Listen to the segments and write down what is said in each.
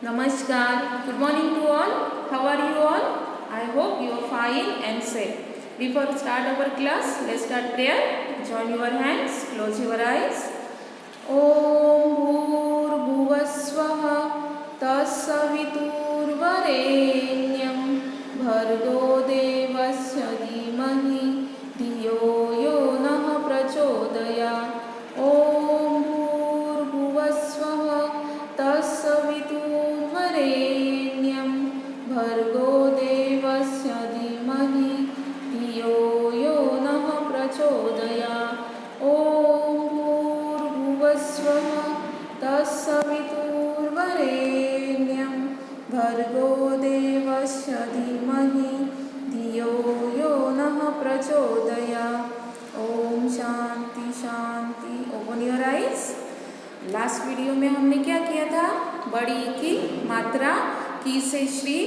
Namaskar. Good morning to all. How are you all? I hope you are fine and safe. Before we start our class, let's start prayer. Join your hands, close your eyes. Om Bhurbhuvaswah Tassavituurvarenyam Bhargo Devasya Dhimahi Dhiyo Yo Nah Prachodayat. Om Bhurbhuvaswah Tassavituurvarenyam Bhargo Devasya Dhimahi Dhiyo Yo Nah Prachodayat. Om Bhurbhuvaswah Tassavituurvarenyam Bhargo Devasya Dhimahi Dhiyo Yo Nah Prachodayat. Om Shanti Shanti. Open your eyes. Last video में हमने क्या किया था? बड़ी की मात्रा की से श्री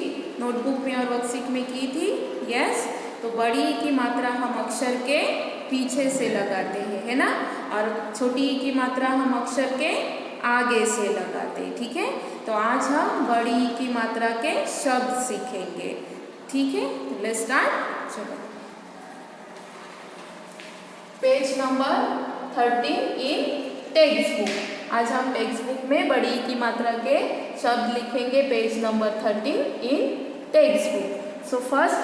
नोटबुक में और वर्कशीट में की थी. यस. तो बड़ी की मात्रा हम अक्षर के पीछे से लगाते हैं, है ना, और छोटी की मात्रा हम अक्षर के आगे से लगाते हैं. ठीक है. तो आज हम बड़ी की मात्रा के शब्द सीखेंगे. ठीक है. Let's start. चलो. Page number 13 in text book. आज हम टेक्स्ट बुक में बड़ी की मात्रा के शब्द लिखेंगे. Page number 13 in text book. So first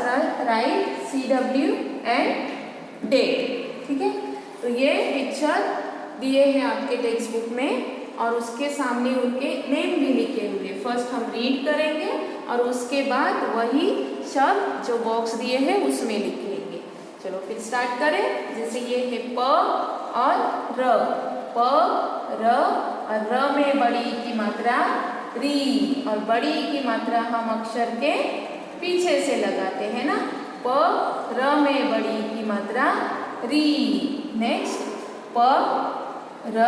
write CW and date. ठीक है. तो ये पिक्चर दिए हैं आपके टेक्स्ट बुक में और उसके सामने उनके नेम भी लिखे हुए. फर्स्ट हम रीड करेंगे और उसके बाद वही शब्द जो बॉक्स दिए हैं उसमें लिखेंगे. चलो फिर स्टार्ट करें. जैसे ये है प और र. प र और र में बड़ी की मात्रा री, और बड़ी की मात्रा हम अक्षर के पीछे से लगाते हैं ना. प र में बड़ी की मात्रा री. नेक्स्ट प र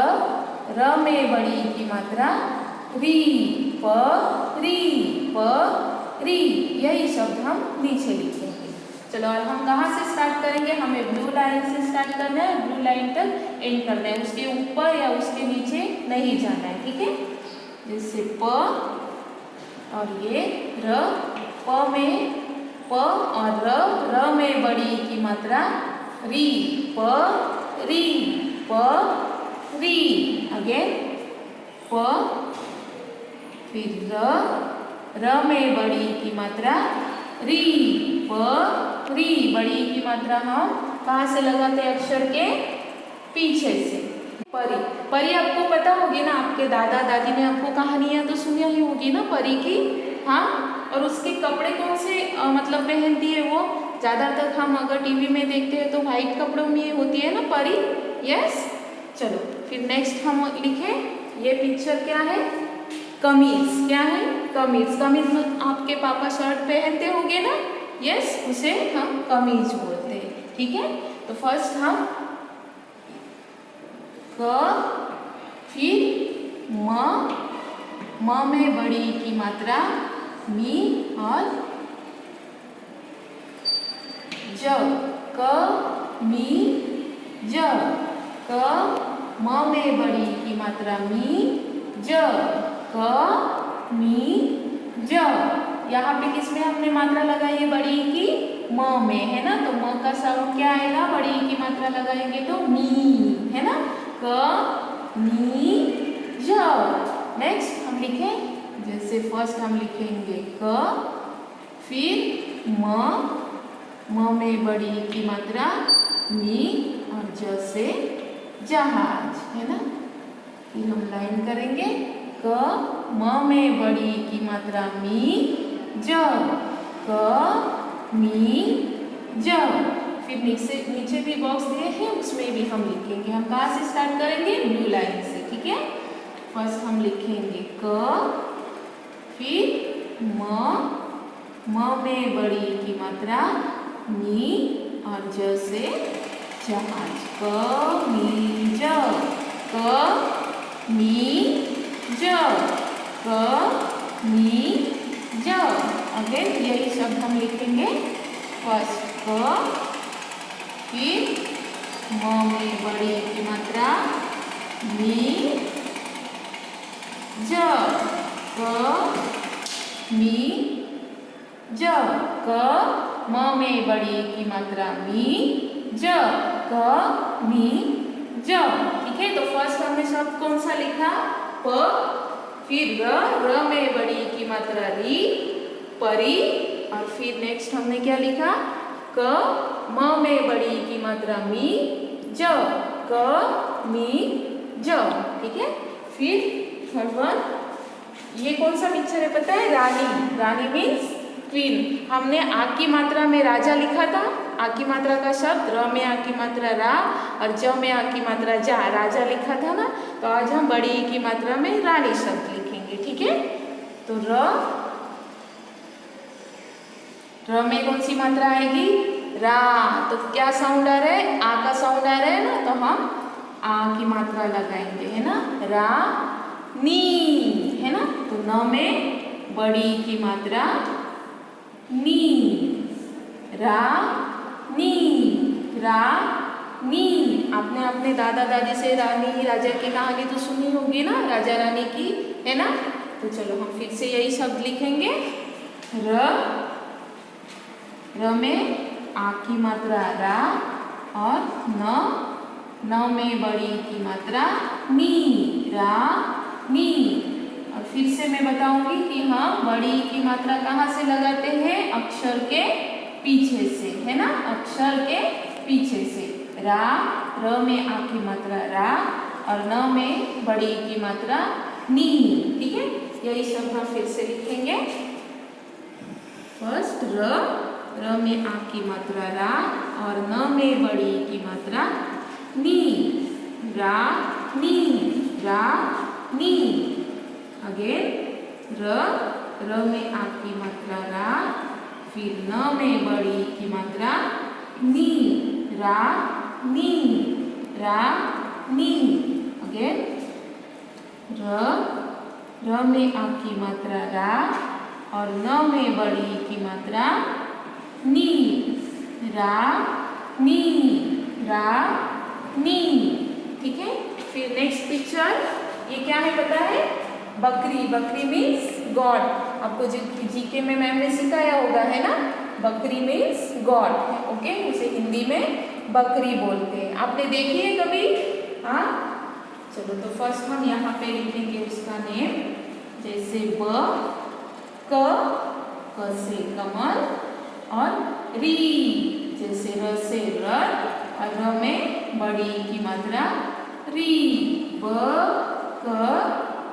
र में बड़ी की मात्रा री. प री प री. यही शब्द हम नीचे लिखेंगे. चलो और हम कहाँ से स्टार्ट करेंगे? हमें ब्लू लाइन से स्टार्ट करना है. ब्लू लाइन तक एंड करना है. उसके ऊपर या उसके नीचे नहीं जाना है. ठीक है. जैसे प और ये र. प में प और र में बड़ी की मात्रा री. प री प री. अगेन प फिर र में बड़ी की मात्रा री. प री. बड़ी की मात्रा हम कहाँ से लगाते हैं? अक्षर के पीछे से. परी. परी आपको पता होगी ना, आपके दादा दादी ने आपको कहानियां तो सुनी ही होगी ना परी की. हाँ. और उसके कपड़े कौन से मतलब पहनती है वो? ज़्यादातर हम अगर टीवी में देखते हैं तो वाइट कपड़ों में होती है ना परी. यस. चलो फिर नेक्स्ट हम लिखे. ये पिक्चर क्या है? कमीज. क्या है? कमीज. कमीज में आपके पापा शर्ट पहनते होंगे ना. यस. उसे हम कमीज बोलते हैं. ठीक है. तो फर्स्ट हम क फिर म में बड़ी की मात्रा मी और ज. क मी ज. क म में बड़ी की मात्रा मी ज. क मी ज. यहाँ पे किसमें हमने मात्रा लगाई है? बड़ी की म में, है ना. तो म का साउंड क्या आएगा? बड़ी की मात्रा लगाएंगे तो मी, है ना. क मी ज. नेक्स्ट हम लिखें. जैसे फर्स्ट हम लिखेंगे क फिर म में बड़ी की मात्रा मी और ज से जहाज, है ना. फिर हम लाइन करेंगे. क म में बड़ी की मात्रा मी ज. क मी ज. फिर नीचे भी बॉक्स दिए हैं उसमें भी हम लिखेंगे. हम कहाँ से स्टार्ट करेंगे? ब्लू लाइन से. ठीक है. फर्स्ट हम लिखेंगे क फिर म में बड़ी की मात्रा मी और ज से जहाज. क मी ज. क मी ज. क मी ज. अगेन यही शब्द हम लिखेंगे. फर्स्ट क फिर म में बड़ी की मात्रा मी ज. मी ज, क म में बड़ी की मात्रा मी ज, क मी ज। ठीक है, तो फर्स्ट हमने शब्द कौन सा लिखा? प, फिर र में बड़ी की मात्रा री, परी, और फिर नेक्स्ट हमने क्या लिखा? क म में बड़ी की मात्रा मी ज, क मी ज। ठीक है, फिर थर्ड वन, ये कौन सा मिक्सचर है पता है? रानी। रानी मीन्स क्वीन। हमने आ की मात्रा में राजा लिखा था, आ की मात्रा का शब्द, र में आ की मात्रा रा और ज में आ की मात्रा जा, राजा लिखा था ना। तो आज हम बड़ी ई की मात्रा में रानी शब्द लिखेंगे। ठीक है, तो र में कौन सी मात्रा आएगी? रा। तो क्या साउंड आ रहा है? आ का साउंड आ रहा है ना, तो हम आ की मात्रा लगाएंगे, है ना। रा नी, है ना। तो न में बड़ी की मात्रा नी, रा नी, रा नी। आपने अपने दादा दादी से रानी राजा की कहानी तो सुनी होगी ना, राजा रानी की, है ना। तो चलो हम फिर से यही शब्द लिखेंगे। र में आ की मात्रा रा और न में बड़ी की मात्रा नी, रा नी। और फिर से मैं बताऊंगी कि हम बड़ी की मात्रा कहाँ से लगाते हैं? अक्षर के पीछे से, है ना, अक्षर के पीछे से। र में आ की मात्रा रा और न में बड़ी की मात्रा नी। ठीक है, यही शब्द हम फिर से लिखेंगे। फर्स्ट र में आ की मात्रा रा और न में बड़ी की मात्रा नी, रा नी, रा नी। अगेन र में आ की मात्रा रा, फिर न में बड़ी की मात्रा नी, रा नी, रा नी। अगेन र में आ की मात्रा रा और न में बड़ी की मात्रा नी, रा नी, रा नी। ठीक है, फिर नेक्स्ट पिक्चर, ये क्या है पता है? बकरी। बकरी मीन्स गॉड। आपको जीके में मैम ने सिखाया होगा, है ना। बकरी मीन्स गॉड, ओके, उसे हिंदी में बकरी बोलते हैं। आपने देखी है कभी? हाँ, चलो तो फर्स्ट हम यहाँ पे लिखेंगे उसका नेम, जैसे क से कमल, और री, जैसे र से रथ, और र में बड़ी की मात्रा री, क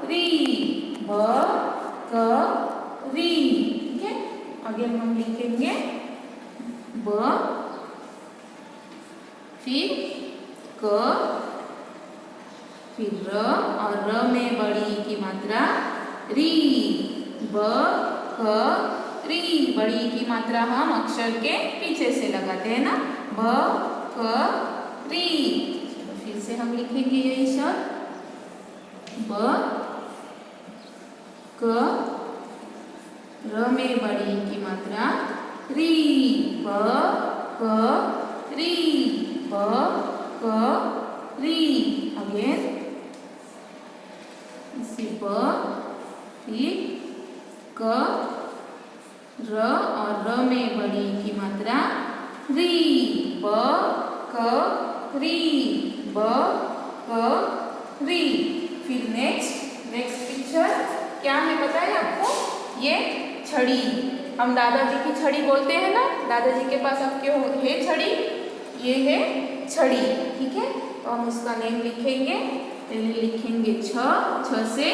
री, क री। ठीक है, आगे हम लिखेंगे फिर क, फिर र, और र में बड़ी की मात्रा री, क री। बड़ी की मात्रा हम अक्षर के पीछे से लगाते हैं ना, क री। चलो फिर से हम लिखेंगे यही शब्द, क, र में बड़ी की मात्रा री, क री, क री। अगेन इसी फिर क, र और र में बड़ी की मात्रा री, क री, क री। फिर नेक्स्ट पिक्चर क्या है पता है आपको? ये छड़ी। हम दादाजी की छड़ी बोलते हैं ना, दादाजी के पास आपके है छड़ी, ये है छड़ी। ठीक है, तो हम उसका नेम लिखेंगे। पहले लिखेंगे छ से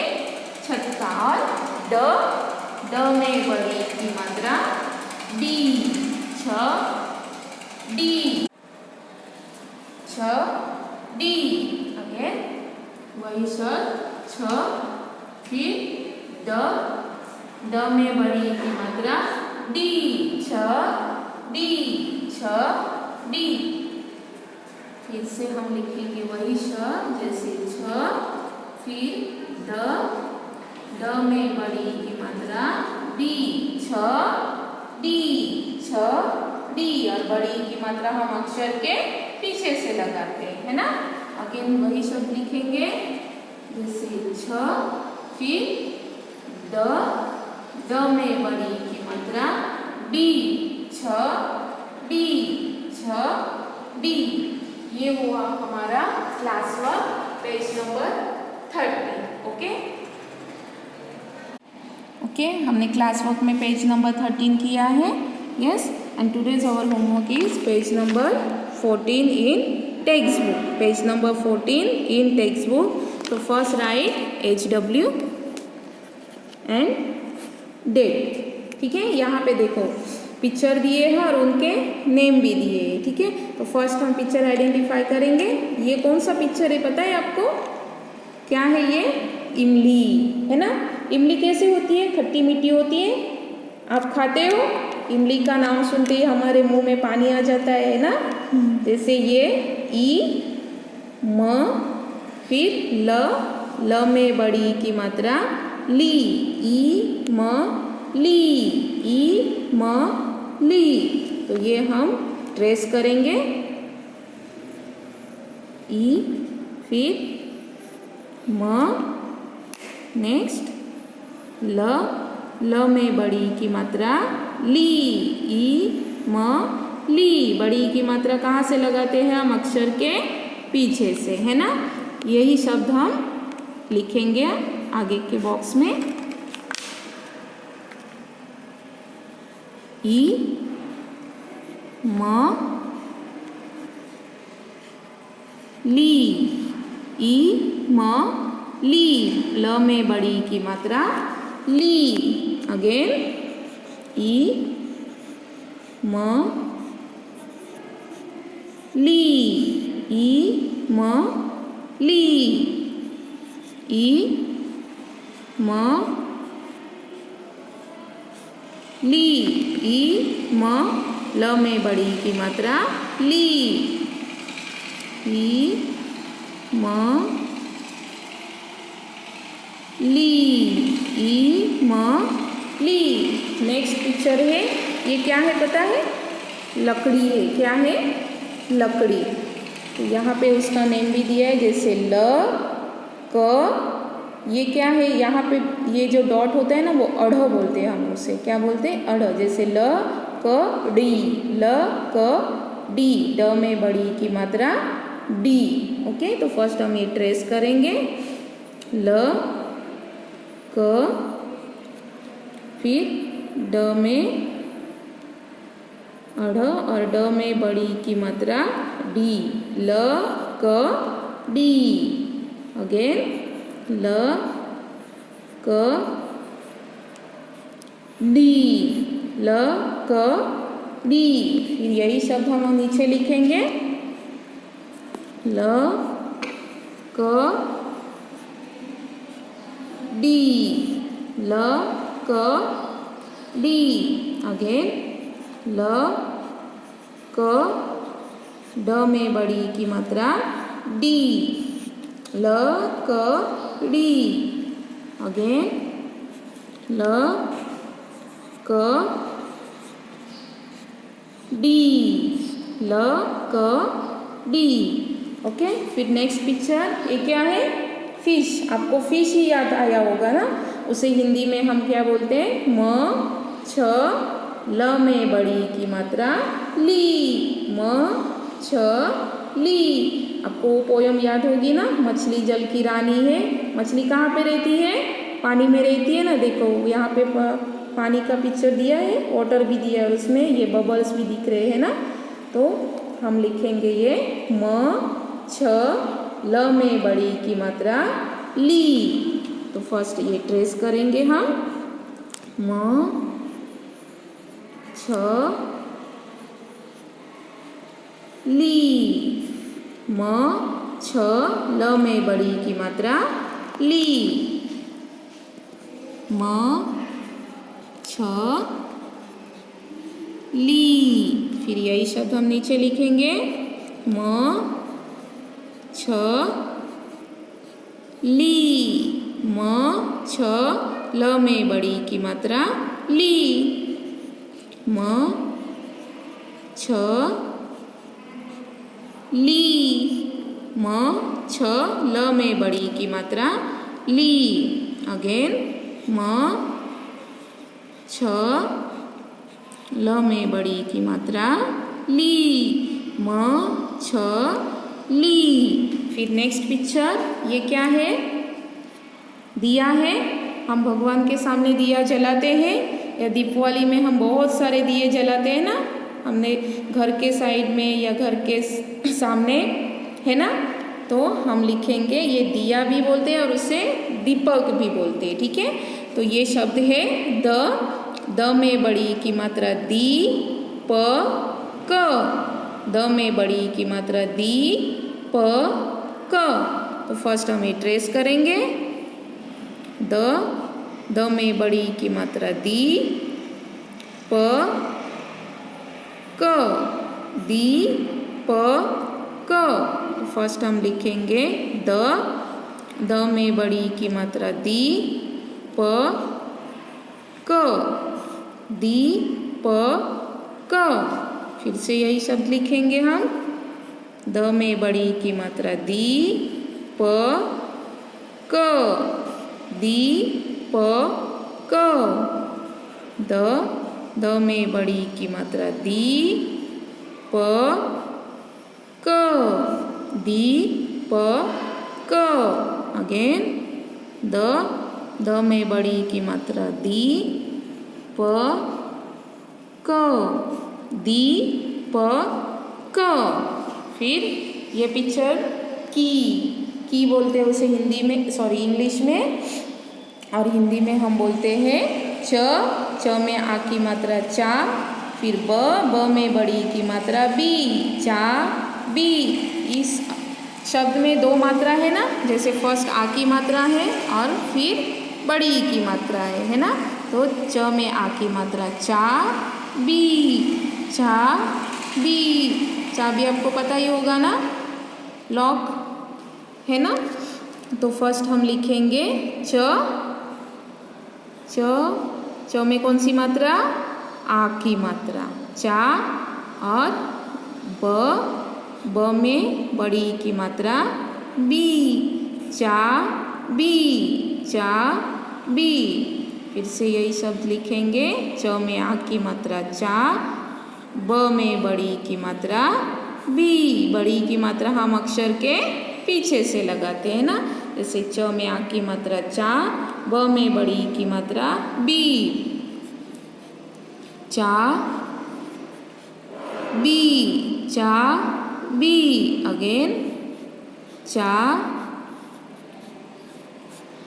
छत्ता, और ड में बड़ी की मात्रा डी, छ डी, छ डी। अगेन वही शब्द छ, फिर ड में बड़ी की मात्रा डी, छ डी, छ डी। फिर से हम लिखेंगे वही शब्द, जैसे छ, फिर ड में बड़ी की मात्रा डी, छ डी, छ डी। और बड़ी की मात्रा हम अक्षर के पीछे से लगाते हैं, है ना। अगेन वही शब्द लिखेंगे, जैसे छ, फिर द में बड़ी की मात्रा डी, छ डी, छ डी। ये हुआ हमारा class work page number 30। Okay, हमने क्लास वर्क में पेज नंबर 13 किया है। Yes, and today's our homework is page number 14 in text book. Page number 14 in text book. तो first write HW and date. ठीक है, यहाँ पे देखो पिक्चर दिए हैं और उनके नेम भी दिए हैं। ठीक है, तो फर्स्ट हम पिक्चर आइडेंटिफाई करेंगे। ये कौन सा पिक्चर है पता है आपको? क्या है ये? इमली है ना। इमली कैसे होती है? खट्टी मीठी होती है। आप खाते हो? इमली का नाम सुनते ही हमारे मुंह में पानी आ जाता है ना। जैसे ये ई म, फिर ल में बड़ी की मात्रा ली, ई म ली, ई म ली। तो ये हम ट्रेस करेंगे। ई, फिर म, नेक्स्ट ल में बड़ी की मात्रा ली, ई म ली। बड़ी की मात्रा कहाँ से लगाते हैं हम? अक्षर के पीछे से, है ना। यही शब्द हम लिखेंगे आगे के बॉक्स में। ई म ली, ई म ली। ल में बड़ी की मात्रा ली। अगेन ई म ली, ई म ली, ई म ली, ई म ल में बड़ी की मात्रा ली, ई म ली, ई म ली। नेक्स्ट पिक्चर है, ये क्या है पता है? लकड़ी है। क्या है? लकड़ी। तो यहाँ पे उसका नेम भी दिया है, जैसे ल क। ये क्या है? यहाँ पे ये जो डॉट होता है ना, वो अढ़ बोलते हैं हम उसे। क्या बोलते हैं? अढ़। जैसे ल क डी, ल क डी। ड में बड़ी की मात्रा डी। ओके, तो फर्स्ट हम ये ट्रेस करेंगे। ल क, फिर ड में अढ़ और ड में बड़ी की मात्रा डी। ल क डी। अगेन ल क डी, ल क डी। फिर यही शब्द हम नीचे लिखेंगे। ल क डी, ल क डी। अगेन ल क ड में बड़ी की मात्रा डी, ल क डी। अगेन ल क डी, ल क डी। ओके, फिर नेक्स्ट पिक्चर, ये क्या है? फिश। आपको फिश ही याद आया होगा ना। उसे हिंदी में हम क्या बोलते हैं? म छ ल में बड़ी की मात्रा ली, म छ ली। आपको वो पोयम याद होगी ना, मछली जल की रानी है। मछली कहाँ पे रहती है? पानी में रहती है ना। देखो यहाँ पे पानी का पिक्चर दिया है, वाटर भी दिया है, उसमें ये बबल्स भी दिख रहे हैं ना। तो हम लिखेंगे ये म छ ल में बड़ी की मात्रा ली। तो फर्स्ट ये ट्रेस करेंगे हम। म छ ली, म छ ल में बड़ी की मात्रा ली, म छ ली। फिर यही शब्द हम नीचे लिखेंगे। म छ ली, म छ ल में बड़ी की मात्रा ली, म छ ली, म छ ल में बड़ी की मात्रा ली। अगेन म छ ल में बड़ी की मात्रा ली, म छ ली। फिर नेक्स्ट पिक्चर, ये क्या है? दिया है। हम भगवान के सामने दिया जलाते हैं, या दीपावली में हम बहुत सारे दिए जलाते हैं ना, हमने घर के साइड में या घर के सामने, है ना। तो हम लिखेंगे, ये दिया भी बोलते हैं और उसे दीपक भी बोलते हैं, ठीक है। तो ये शब्द है द में बड़ी की मात्रा दी प क, द में बड़ी की मात्रा दी प क। तो फर्स्ट हम ट्रेस करेंगे, द में बड़ी की मात्रा दी प क, दी प क। तो फर्स्ट हम लिखेंगे द में बड़ी की मात्रा दी प क, दी प क। फिर से यही शब्द लिखेंगे हम, द में बड़ी की मात्रा दी प क, दी प क। द में बड़ी की मात्रा दी प क, दी प क। अगेन द में बड़ी की मात्रा दी प क, दी प क। फिर ये पिक्चर की बोलते हैं उसे हिंदी में, सॉरी इंग्लिश में, और हिंदी में हम बोलते हैं च में आ की मात्रा चा। फिर ब में बड़ी की मात्रा बी, चा बी। इस शब्द में दो मात्रा है ना, जैसे फर्स्ट आ की मात्रा है और फिर बड़ी की मात्रा है ना। तो च में आ की मात्रा चा बी, चा बी। चा बी आपको पता ही होगा ना, लॉक, है ना। तो फर्स्ट हम लिखेंगे च में कौन सी मात्रा? आ की मात्रा, चा। और ब में बड़ी की मात्रा बी, चा बी, चा बी। फिर से यही शब्द लिखेंगे, च में आ की मात्रा चा, ब में बड़ी की मात्रा बी। बड़ी की मात्रा हम अक्षर के पीछे से लगाते हैं ना, जैसे च में आ की मात्रा चा, ब में बड़ी की मात्रा बी, चा बी, चा बी। अगेन चा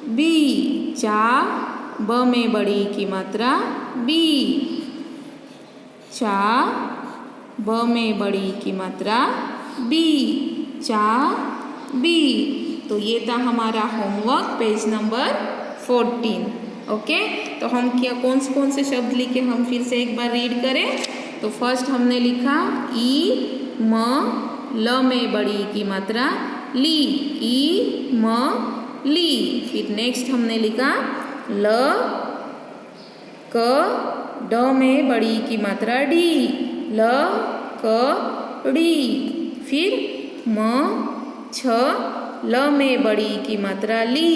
बी, चा, ब में बड़ी की मात्रा बी, चा, ब में बड़ी की मात्रा बी, चा बी। तो ये था हमारा होमवर्क, पेज नंबर 14। ओके, तो हम कौन से शब्द लिखे, हम फिर से एक बार रीड करें। तो फर्स्ट हमने लिखा ई म ल में बड़ी की मात्रा ली, ई म ली। फिर नेक्स्ट हमने लिखा ल क ड में बड़ी की मात्रा डी, ल क डी। फिर म छ ल में बड़ी की मात्रा ली,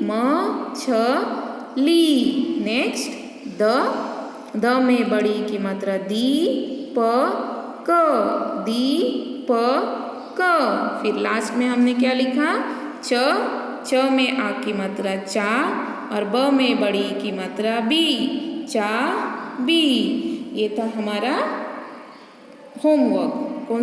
म छ ली। नेक्स्ट द में बड़ी की मात्रा दी प क, दी प क। फिर लास्ट में हमने क्या लिखा, च में आ की मात्रा चा और ब में बड़ी की मात्रा बी, चा बी। ये था हमारा होमवर्क।